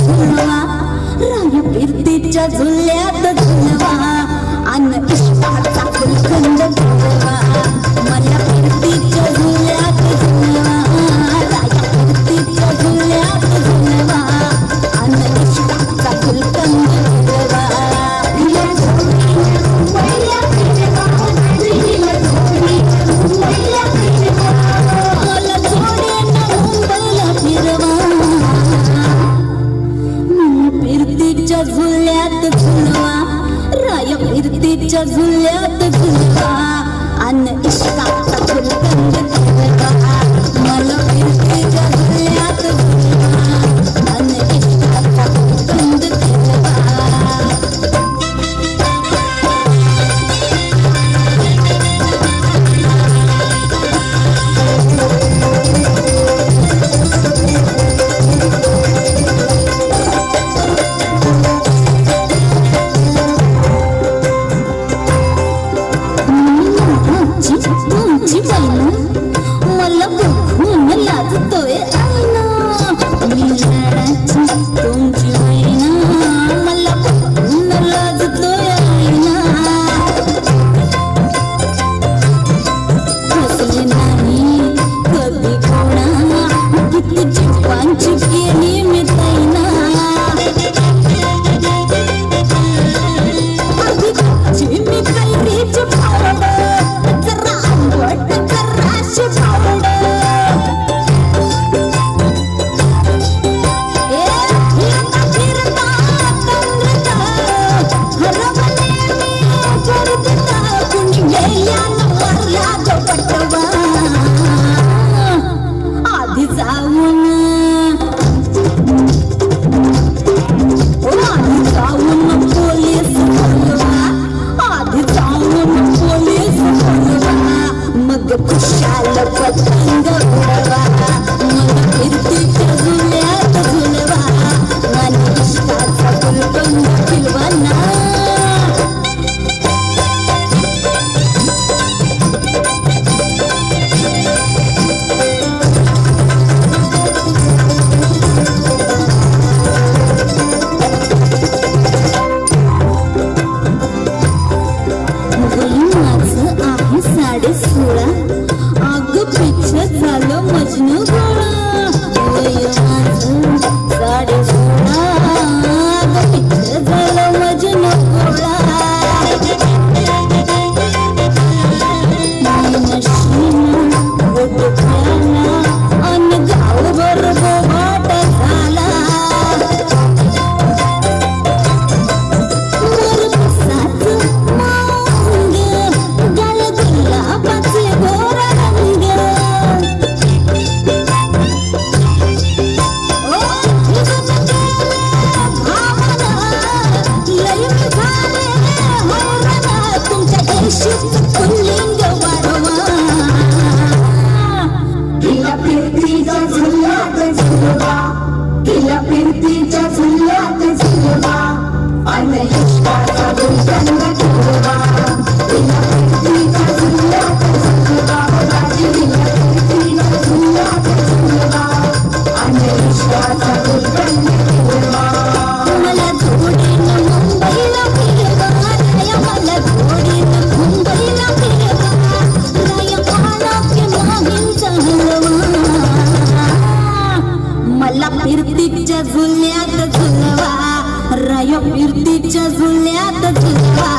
झुलवा राया फिरतीच्या झुल्यात झुलवा अन इश्काचा फुलखंड झुलवा मला फिरतीच्या झुल्यात झुलवा राया फिरतीच्या झुल्यात झुलवा अन इश्काचा फुलखंड झुलवा झुल्यात झुलवा राया फिरतीच्या झुल्यात झुलवा अन इश्काचा फुलखंड झुलवा मला फिरतीच्या झुल्यात झुलवा अन इश्काचा फुलखंड झुलवा मला बघून लाजतोय आईना मी लाडाची तुमची मैना मला बघून लाजतोय आईना हसले नाही कधी कोणा किती जीवांची केली मी ताईना आधी मी कैरीची पावडं जरा आंबट कराशी पावडं आधी जाऊन पोलीस बोलवा आधी जाऊन पोलीस बोलवा मग खुशाल पतंग उडवा मग फिरतीच्या झुल्यात झुलवा आणि इश्काचा फुलखंड फिरवा ना सोळा अग पिच्छ झालं मजनू गोळा वय माझं 16.5 अग पिच्छ झालं मजनू गोळा मशीन गोटप्याला अन गावभर बोबाट झाला फिरतीच्या झुल्यात झुलवा आणि इश्काचा फुलखंड झुलवा फिरतीच्या झुल्यात झुलवा फिरतीच्या झुल्यात झुलवा आणि इश्काचा फुलखंड झुलवा मला जोडीनं मुंबईला फिरवा राया मला जोडीनं मुंबईला फिरवा राया पाला के माहींचा हलवा मला फिरतीच्या झुल्यात झुलवा राया फिरतीच्या झुल्यात झुलवा